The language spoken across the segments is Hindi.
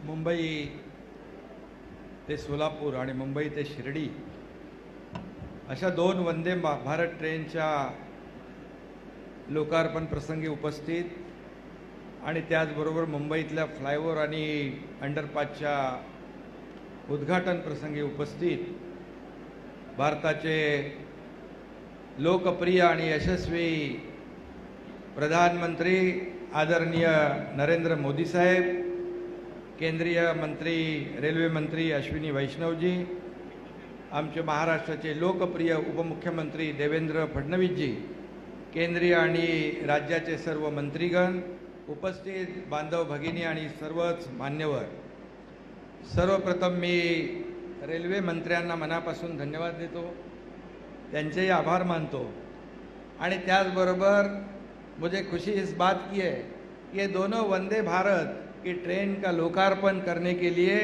मुंबई ते सोलापूर आणि मुंबई ते शिर्डी अशा दोन वंदे भारत ट्रेनच्या लोकार्पण प्रसंगी उपस्थित आणि त्याचबरोबर मुंबईतल्या फ्लायओव्हर आणि अंडरपासच्या उद्घाटन प्रसंगी उपस्थित भारताचे लोकप्रिय आणि यशस्वी प्रधानमंत्री आदरणीय नरेंद्र मोदी साहेब, केंद्रीय मंत्री रेल्वे मंत्री अश्विनी वैष्णवजी, आमचे महाराष्ट्राचे लोकप्रिय उपमुख्यमंत्री देवेंद्र फडणवीसजी, केंद्रीय आणि राज्याचे सर्व मंत्रीगण, उपस्थित बांधव भगिनी आणि सर्वच मान्यवर, सर्वप्रथम मी रेल्वे मंत्र्यांना मनापासून धन्यवाद देतो, त्यांचेही आभार मानतो आणि त्याचबरोबर मुझे खुशी इस बात की है कि ये दोनों वंदे भारत की ट्रेन का लोकार्पण करने के लिए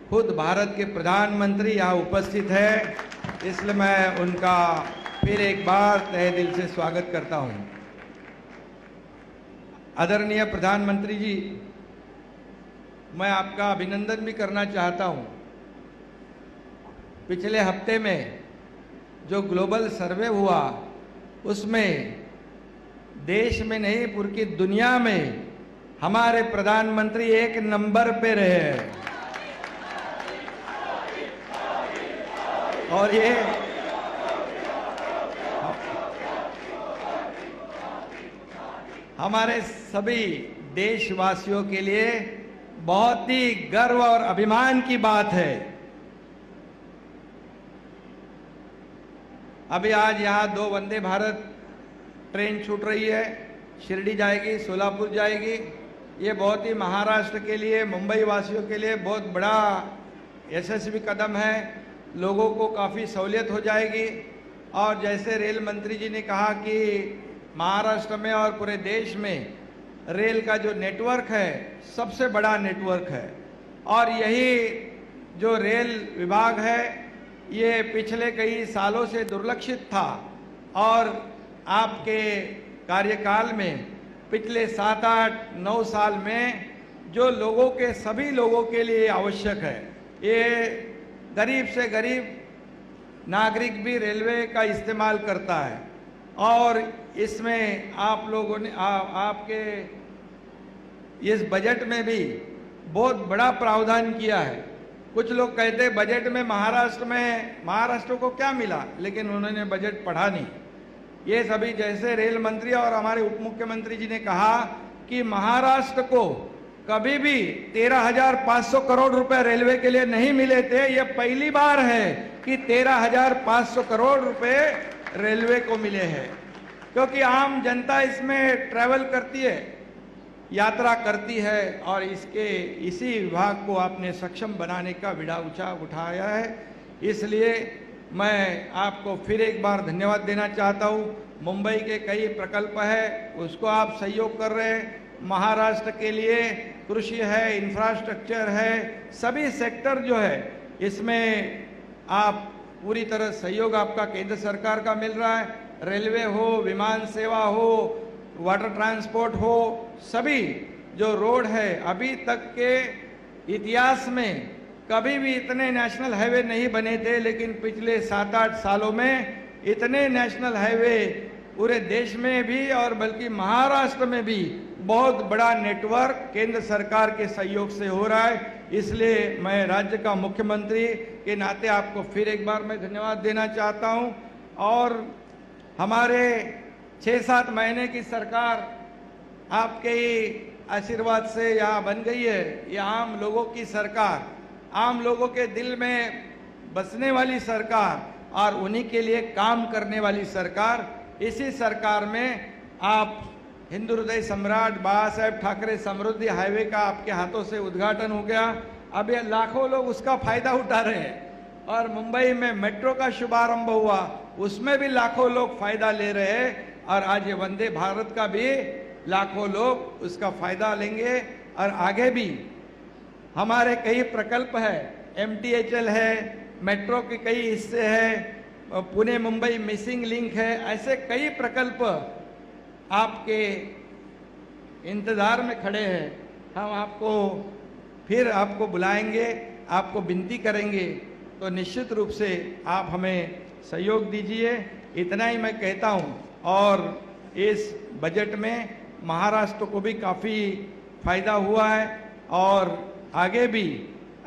खुद भारत के प्रधानमंत्री यहाँ उपस्थित है, इसलिए मैं उनका फिर एक बार तहे दिल से स्वागत करता हूँ। आदरणीय प्रधानमंत्री जी, मैं आपका अभिनंदन भी करना चाहता हूँ। पिछले हफ्ते में जो ग्लोबल सर्वे हुआ उसमें देश में नहीं पूरी दुनिया में हमारे प्रधानमंत्री एक नंबर पे रहे हैं और ये हमारे सभी देशवासियों के लिए बहुत ही गर्व और अभिमान की बात है। अभी आज यहाँ दो वंदे भारत ट्रेन छूट रही है, शिरडी जाएगी, सोलापुर जाएगी। ये बहुत ही महाराष्ट्र के लिए, मुंबई वासियों के लिए बहुत बड़ा यशस्वी कदम है। लोगों को काफ़ी सहूलियत हो जाएगी और जैसे रेल मंत्री जी ने कहा कि महाराष्ट्र में और पूरे देश में रेल का जो नेटवर्क है सबसे बड़ा नेटवर्क है और यही जो रेल विभाग है ये पिछले कई सालों से दुर्लक्षित था और आपके कार्यकाल में पिछले 7, 8, 9 साल में जो लोगों के सभी लोगों के लिए आवश्यक है, ये गरीब से गरीब नागरिक भी रेलवे का इस्तेमाल करता है और इसमें आप लोगों ने आपके इस बजट में भी बहुत बड़ा प्रावधान किया है। कुछ लोग कहते हैं बजट में महाराष्ट्र को क्या मिला, लेकिन उन्होंने बजट पढ़ा नहीं। ये सभी जैसे रेल मंत्री और हमारे उप मुख्यमंत्री जी ने कहा कि महाराष्ट्र को कभी भी 13,500 करोड़ रुपए रेलवे के लिए नहीं मिले थे। ये पहली बार है कि 13,500 करोड़ रुपए रेलवे को मिले हैं, क्योंकि आम जनता इसमें ट्रैवल करती है, यात्रा करती है और इसी विभाग को आपने सक्षम बनाने का बीड़ा उठाया है। इसलिए मैं आपको फिर एक बार धन्यवाद देना चाहता हूँ। मुंबई के कई प्रकल्प है, उसको आप सहयोग कर रहे हैं। महाराष्ट्र के लिए कृषि है, इंफ्रास्ट्रक्चर है, सभी सेक्टर जो है इसमें आप पूरी तरह सहयोग आपका केंद्र सरकार का मिल रहा है। रेलवे हो, विमान सेवा हो, वाटर ट्रांसपोर्ट हो, सभी जो रोड है, अभी तक के इतिहास में कभी भी इतने नेशनल हाईवे नहीं बने थे, लेकिन पिछले 7, 8 सालों में इतने नेशनल हाईवे पूरे देश में भी और बल्कि महाराष्ट्र में भी बहुत बड़ा नेटवर्क केंद्र सरकार के सहयोग से हो रहा है। इसलिए मैं राज्य का मुख्यमंत्री के नाते आपको फिर एक बार मैं धन्यवाद देना चाहता हूं और हमारे 6-7 महीने की सरकार आपके ही आशीर्वाद से यहाँ बन गई है। ये आम लोगों की सरकार, आम लोगों के दिल में बसने वाली सरकार और उन्हीं के लिए काम करने वाली सरकार। इसी सरकार में आप हिंदू हृदय सम्राट बाबा साहेब ठाकरे समृद्धि हाईवे का आपके हाथों से उद्घाटन हो गया। अब ये लाखों लोग उसका फायदा उठा रहे हैं और मुंबई में मेट्रो का शुभारंभ हुआ, उसमें भी लाखों लोग फायदा ले रहे हैं और आज ये वंदे भारत का भी लाखों लोग उसका फायदा लेंगे। और आगे भी हमारे कई प्रकल्प है, MTHL है, मेट्रो के कई हिस्से हैं, पुणे मुंबई मिसिंग लिंक है, ऐसे कई प्रकल्प आपके इंतजार में खड़े हैं। हम आपको फिर आपको बुलाएंगे, आपको विनती करेंगे, तो निश्चित रूप से आप हमें सहयोग दीजिए। इतना ही मैं कहता हूं। और इस बजट में महाराष्ट्र को भी काफ़ी फायदा हुआ है और आगे भी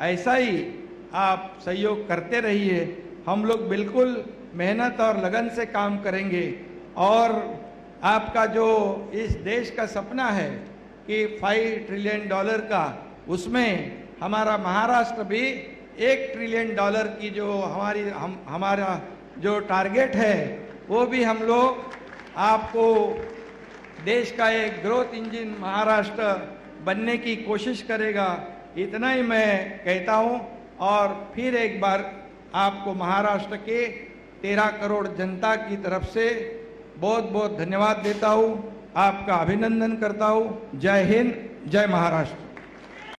ऐसा ही आप सहयोग करते रहिए। हम लोग बिल्कुल मेहनत और लगन से काम करेंगे और आपका जो इस देश का सपना है कि $5 ट्रिलियन का, उसमें हमारा महाराष्ट्र भी $1 ट्रिलियन की जो हमारा जो टारगेट है, वो भी हम लोग आपको देश का एक ग्रोथ इंजन महाराष्ट्र बनने की कोशिश करेगा। इतना ही मैं कहता हूं और फिर एक बार आपको महाराष्ट्र के 13 करोड़ जनता की तरफ से बहुत बहुत धन्यवाद देता हूं, आपका अभिनंदन करता हूं। जय हिंद, जय महाराष्ट्र।